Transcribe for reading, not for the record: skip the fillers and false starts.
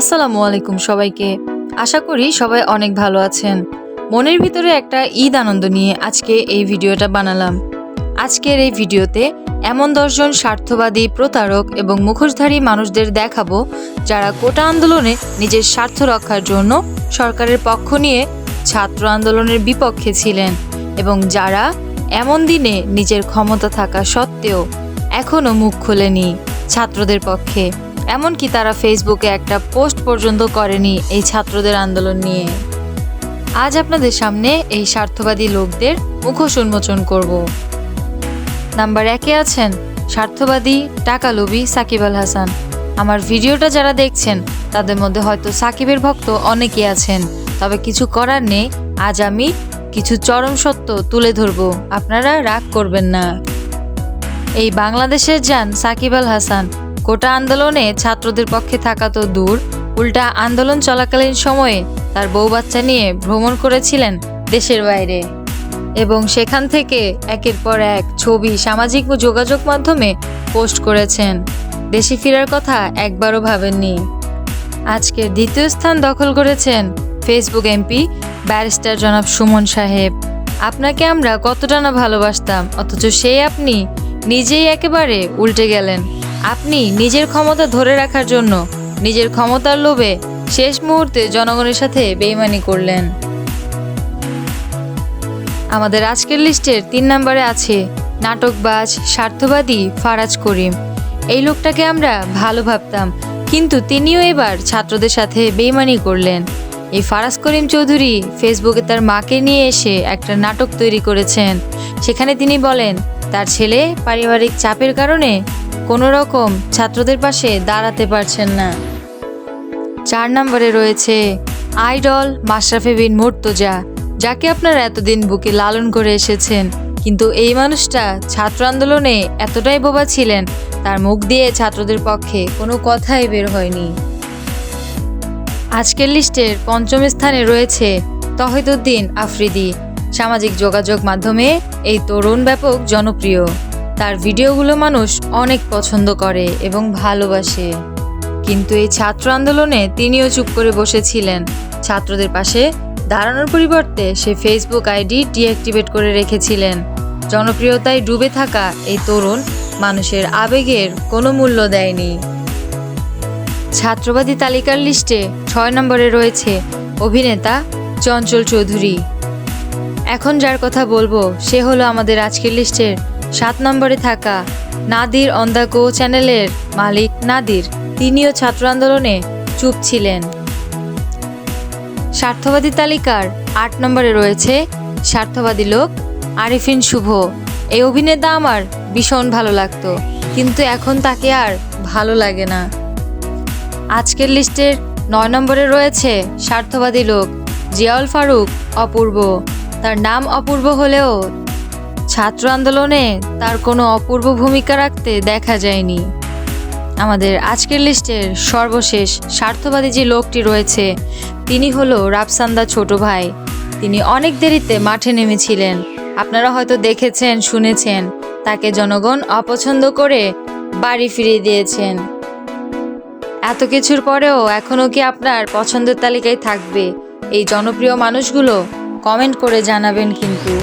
আসসালামু আলাইকুম সবাইকে। আশা করি সবাই অনেক ভালো আছেন। মনের ভিতরে একটা ঈদ আনন্দ নিয়ে আজকে এই ভিডিওটা বানালাম। আজকের এই ভিডিওতে এমন 10 জন স্বার্থবাদী, প্রতারক এবং মুখোশধারী মানুষদের দেখাবো যারা কোটা আন্দোলনে নিজের স্বার্থ রক্ষার জন্য সরকারের পক্ষ নিয়ে ছাত্র আন্দোলনের বিপক্ষে ছিলেন এবং যারা এমন দিনে নিজের ক্ষমতা থাকা সত্ত্বেও এখনও মুখ খোলেনি ছাত্রদের পক্ষে। এমনকি তারা ফেসবুকে একটা পোস্ট পর্যন্ত করেনি এই ছাত্রদের আন্দোলন নিয়ে। আজ আপনাদের সামনে এই স্বার্থবাদী লোকদের মুখোশ উন্মোচন করব। নাম্বার 1-এ আছেন স্বার্থবাদী টাকালোভী সাকিব আল হাসান। আমার ভিডিওটা যারা দেখছেন তাদের মধ্যে হয়তো সাকিবের ভক্ত অনেকেই আছেন, তবে কিছু করার নেই। আজ আমি কিছু চরম সত্য তুলে ধরব, আপনারা রাগ করবেন না। এই বাংলাদেশের জান সাকিব আল হাসান কোটা আন্দোলনে ছাত্রদের পক্ষে থাকা তো দূর, উল্টা আন্দোলন চলাকালীন সময়ে তার বউ বাচ্চা নিয়ে ভ্রমণ করেছিলেন দেশের বাইরে এবং সেখান থেকে একের পর এক ছবি সামাজিক যোগাযোগ মাধ্যমে পোস্ট করেছেন। দেশে ফেরার কথা একবারও ভাবেননি। আজকে দ্বিতীয় স্থান দখল করেছেন ফেসবুক এমপি ব্যারিস্টার জনাব সুমন সাহেব। আপনাকে আমরা কতটা না ভালোবাসতাম, অথচ সেই আপনি নিজেই একেবারে উল্টে গেলেন। আপনি নিজের ক্ষমতা ধরে রাখার জন্য নিজের ক্ষমতার লোভে শেষ মুহূর্তে জনগণের সাথে বেইমানি করলেন। আমাদের আজকের লিস্টের 3 নম্বরে আছে নাটকবাজ স্বার্থবাদী ফারাজ করিম। এই লোকটাকে আমরা ভালো ভাবতাম, কিন্তু তিনিও এবার ছাত্রদের সাথে বেইমানি করলেন। এই ফারাজ করিম চৌধুরী ফেসবুকে তার মাকে নিয়ে এসে একটা নাটক তৈরি করেছেন। সেখানে তিনি বলেন তার ছেলে পারিবারিক চাপের কারণে কোনো রকম ছাত্রদের পাশে দাঁড়াতে পারছেন না। 4 নম্বরে রয়েছে আইডল মাশরাফি বিন মুর্তজা, যাকে আপনারা এতদিন বুকে লালন করে এসেছেন, কিন্তু এই মানুষটা ছাত্র আন্দোলনে এতটাই বোবা ছিলেন তার মুখ দিয়ে ছাত্রদের পক্ষে কোনো কথাই বের হয়নি। আজকের লিস্টের 5ম স্থানে রয়েছে তহিদউদ্দিন আফ্রিদি। সামাজিক যোগাযোগ মাধ্যমে এই তরুণ ব্যাপক জনপ্রিয়। তার ভিডিওগুলো মানুষ অনেক পছন্দ করে এবং ভালোবাসে, কিন্তু এই ছাত্র আন্দোলনে তিনিও চুপ করে বসেছিলেন। ছাত্রদের পাশে দাঁড়ানোর পরিবর্তে সে ফেসবুক আইডি ডিঅ্যাক্টিভেট করে রেখেছিলেন। জনপ্রিয়তায় ডুবে থাকা এই তরুণ মানুষের আবেগের কোনো মূল্য দেয়নি। ছাত্রবাদী তালিকার লিস্টে 6 নম্বরে রয়েছে অভিনেতা চঞ্চল চৌধুরী। এখন যার কথা বলবো সে হলো আমাদের আজকের লিস্টের 7 নম্বরে থাকা নাদির অন দ্য গো চ্যানেলের মালিক নাদির। তিনিও ছাত্র আন্দোলনে চুপ ছিলেন। স্বার্থবাদী তালিকার 8 নম্বরে রয়েছে স্বার্থবাদী লোক আরিফিন শুভ। এই অভিনেতা আমার ভীষণ ভালো লাগতো, কিন্তু এখন তাকে আর ভালো লাগে না। আজকের লিস্টের 9 নম্বরে রয়েছে স্বার্থবাদী লোক জিয়াউল ফারুক অপূর্ব। তার নাম অপূর্ব হলেও ছাত্র আন্দোলনে তার কোনো অপূর্ব ভূমিকা রাখতে দেখা যায়নি। আমাদের আজকের লিস্টের সর্বশেষ স্বার্থবাদী যে লোকটি রয়েছে তিনি হলো রাফসান্দা ছোট ভাই। তিনি অনেক দেরিতে মাঠে নেমেছিলেন, আপনারা হয়তো দেখেছেন শুনেছেন। তাকে জনগণ অপছন্দ করে বাড়ি ফিরিয়ে দিয়েছেন। এত কিছুর পরেও এখনও কি আপনার পছন্দের তালিকায় থাকবে এই জনপ্রিয় মানুষগুলো? কমেন্ট করে জানাবেন কিন্তু।